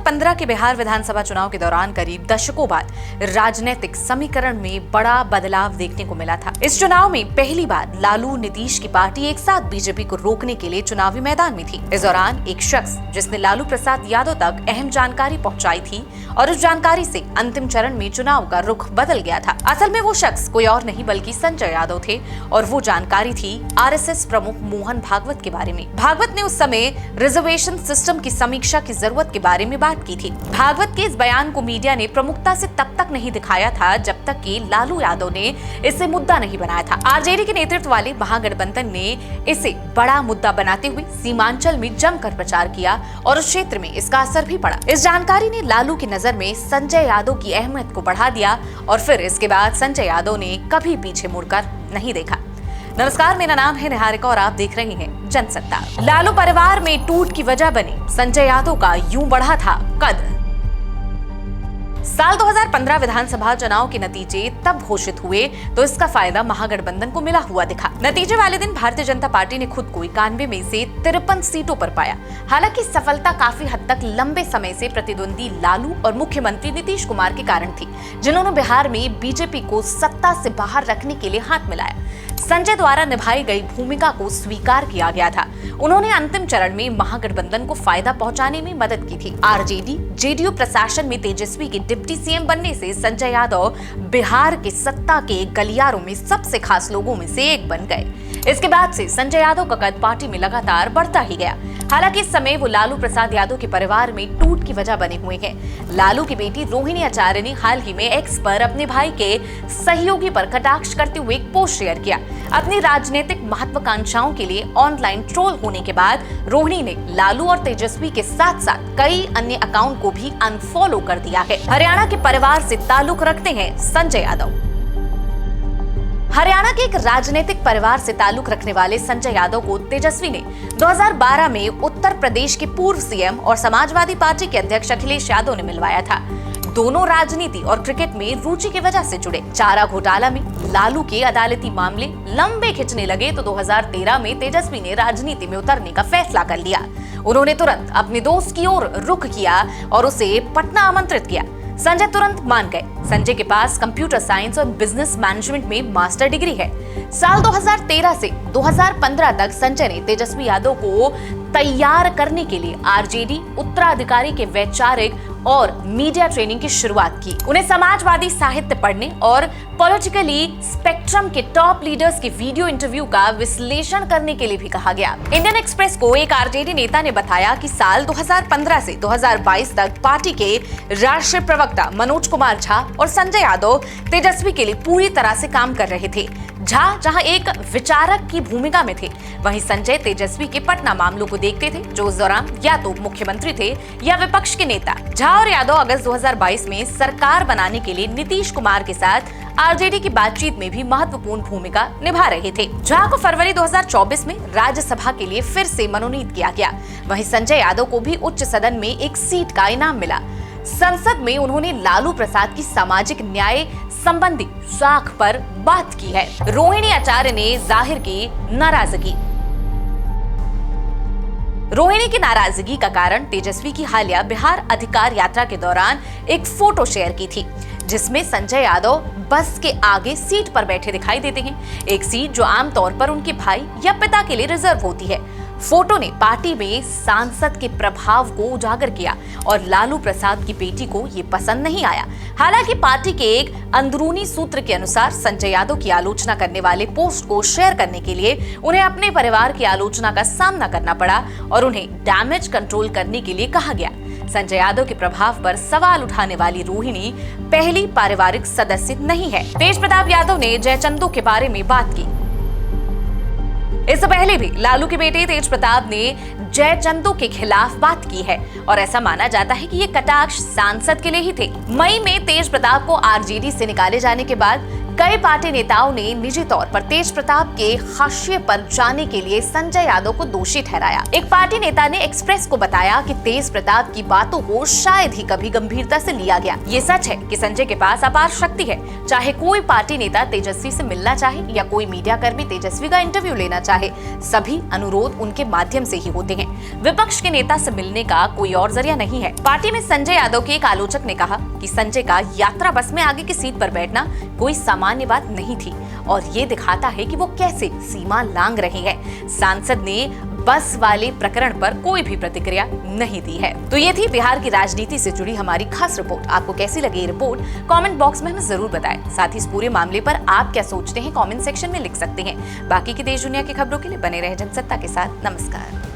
2015 के बिहार विधानसभा चुनाव के दौरान करीब दशकों बाद राजनीतिक समीकरण में बड़ा बदलाव देखने को मिला था। इस चुनाव में पहली बार लालू नीतीश की पार्टी एक साथ बीजेपी को रोकने के लिए चुनावी मैदान में थी। इस दौरान एक शख्स जिसने लालू प्रसाद यादव तक अहम जानकारी पहुंचाई थी और उस जानकारी से अंतिम चरण में चुनाव का रुख बदल गया था। असल में वो शख्स कोई और नहीं बल्कि संजय यादव थे और वो जानकारी थी आरएसएस प्रमुख मोहन भागवत के बारे में। भागवत ने उस समय रिजर्वेशन सिस्टम की समीक्षा की जरूरत के बारे में बात की थी। भागवत के इस बयान को मीडिया ने प्रमुखता से तब तक नहीं दिखाया था जब तक कि लालू यादव ने इसे मुद्दा नहीं बनाया था। आरजेडी के नेतृत्व वाले महागठबंधन ने इसे बड़ा मुद्दा बनाते हुए सीमांचल में जमकर प्रचार किया और उस क्षेत्र में इसका असर भी पड़ा। इस जानकारी ने लालू की नजर में संजय यादव की अहमियत को बढ़ा दिया और फिर इसके बाद संजय यादव ने कभी पीछे मुड़कर नहीं देखा। नमस्कार, मेरा नाम है निहारिका और आप देख रहे हैं जनसत्ता। लालू परिवार में टूट की वजह बनी संजय यादव का यूं बढ़ा था कद। साल 2015 विधानसभा चुनाव के नतीजे तब घोषित हुए तो इसका फायदा महागठबंधन को मिला हुआ दिखा। नतीजे वाले दिन भारतीय जनता पार्टी ने खुद को 91 में से 53 सीटों पर पाया। हालांकि सफलता काफी हद तक लंबे समय से प्रतिद्वंदी लालू और मुख्यमंत्री नीतीश कुमार के कारण थी, जिन्होंने बिहार में बीजेपी को सत्ता से बाहर रखने के लिए हाथ मिलाया। संजय द्वारा निभाई गई भूमिका को स्वीकार किया गया था। उन्होंने अंतिम चरण में महागठबंधन को फायदा पहुंचाने में मदद की थी। आरजेडी जेडीयू प्रशासन में तेजस्वी के डिप्टी सीएम बनने से संजय यादव बिहार के सत्ता के गलियारों में सबसे खास लोगों में से एक बन गए। इसके बाद से संजय यादव का कद पार्टी में लगातार बढ़ता ही गया। हालांकि इस समय वो लालू प्रसाद यादव के परिवार में टूट की वजह बने हुए हैं। लालू की बेटी रोहिणी आचार्य ने हाल ही में एक्स पर अपने भाई के सहयोगी पर कटाक्ष करते हुए एक पोस्ट शेयर किया। अपनी राजनीतिक महत्वाकांक्षाओं के लिए ऑनलाइन ट्रोल होने के बाद रोहिणी ने लालू और तेजस्वी के साथ साथ कई अन्य अकाउंट को भी अनफॉलो कर दिया है। हरियाणा के परिवार से ताल्लुक रखते हैं संजय यादव। हरियाणा के एक राजनीतिक परिवार से ताल्लुक रखने वाले संजय यादव को तेजस्वी ने 2012 में उत्तर प्रदेश के पूर्व सीएम और समाजवादी पार्टी के अध्यक्ष अखिलेश यादव ने मिलवाया था। दोनों राजनीति और क्रिकेट में रुचि की वजह से जुड़े। चारा घोटाला में लालू के अदालती मामले लंबे खिंचने लगे तो 2013 में तेजस्वी ने राजनीति में उतरने का फैसला कर लिया। उन्होंने तुरंत अपने दोस्त की ओर रुख किया और उसे पटना आमंत्रित किया। संजय तुरंत मान गए। संजय के पास कंप्यूटर साइंस और बिजनेस मैनेजमेंट में मास्टर डिग्री है। साल 2013 से 2015 तक संजय ने तेजस्वी यादव को तैयार करने के लिए आरजेडी उत्तराधिकारी के वैचारिक और मीडिया ट्रेनिंग की शुरुआत की। उन्हें समाजवादी साहित्य पढ़ने और पॉलिटिकली स्पेक्ट्रम के टॉप लीडर्स के वीडियो इंटरव्यू का विश्लेषण करने के लिए भी कहा गया। इंडियन एक्सप्रेस को एक आरजेडी नेता ने बताया कि साल 2015 से 2022 तक पार्टी के राष्ट्रीय प्रवक्ता मनोज कुमार झा और संजय यादव तेजस्वी के लिए पूरी तरह से काम कर रहे थे। झा जहां एक विचारक की भूमिका में थे, वहीं संजय तेजस्वी के पटना मामलों को देखते थे, जो उस दौरान या तो मुख्यमंत्री थे या विपक्ष के नेता। झा और यादव अगस्त 2022 में सरकार बनाने के लिए नीतीश कुमार के साथ आरजेडी की बातचीत में भी महत्वपूर्ण भूमिका निभा रहे थे। झा को फरवरी 2024 में राज्यसभा के लिए फिर से मनोनीत किया गया। वहीं संजय यादव को भी उच्च सदन में एक सीट का इनाम मिला। संसद में उन्होंने लालू प्रसाद की सामाजिक न्याय संबंधी साख पर बात की है। रोहिणी आचार्य ने जाहिर की नाराजगी। रोहिणी की नाराजगी का कारण तेजस्वी की हालिया बिहार अधिकार यात्रा के दौरान एक फोटो शेयर की थी, जिसमें संजय यादव बस के आगे सीट पर बैठे दिखाई देते हैं, एक सीट जो आमतौर पर उनके भाई या पिता के लिए रिजर्व होती है। फोटो ने पार्टी में सांसद के प्रभाव को उजागर किया और लालू प्रसाद की बेटी को ये पसंद नहीं आया। हालांकि पार्टी के एक अंदरूनी सूत्र के अनुसार संजय यादव की आलोचना करने वाले पोस्ट को शेयर करने के लिए उन्हें अपने परिवार की आलोचना का सामना करना पड़ा और उन्हें डैमेज कंट्रोल करने के लिए कहा गया। संजय यादव के प्रभाव पर सवाल उठाने वाली रोहिणी पहली पारिवारिक सदस्य नहीं है। तेज प्रताप यादव ने जयचंदू के बारे में बात की। इससे पहले भी लालू के बेटे तेज प्रताप ने जयचंदू के खिलाफ बात की है और ऐसा माना जाता है कि ये कटाक्ष सांसद के लिए ही थे। मई में तेज प्रताप को आरजेडी से निकाले जाने के बाद कई पार्टी नेताओं ने निजी तौर पर तेज प्रताप के हाशिए पर जाने के लिए संजय यादव को दोषी ठहराया। एक पार्टी नेता ने एक्सप्रेस को बताया कि तेज प्रताप की बातों को शायद ही कभी गंभीरता से लिया गया। ये सच है कि संजय के पास अपार शक्ति है। चाहे कोई पार्टी नेता तेजस्वी से मिलना चाहे या कोई मीडिया कर्मी तेजस्वी का इंटरव्यू लेना चाहे, सभी अनुरोध उनके माध्यम से ही होते हैं। विपक्ष के नेता से मिलने का कोई और जरिया नहीं है। पार्टी में संजय यादव के एक आलोचक ने कहा कि संजय का यात्रा बस में आगे की सीट पर बैठना कोई सामान्य बात नहीं थी और ये दिखाता है कि वो कैसे सीमा लांघ रहे हैं। सांसद ने बस वाले प्रकरण पर कोई भी प्रतिक्रिया नहीं दी है। तो ये थी बिहार की राजनीति से जुड़ी हमारी खास रिपोर्ट। आपको कैसी लगी ये रिपोर्ट कमेंट बॉक्स में हमें जरूर बताएं। साथ ही इस पूरे मामले पर आप क्या सोचते हैं कमेंट सेक्शन में लिख सकते हैं। बाकी की देश दुनिया की खबरों के लिए बने रहे जनसत्ता के साथ। नमस्कार।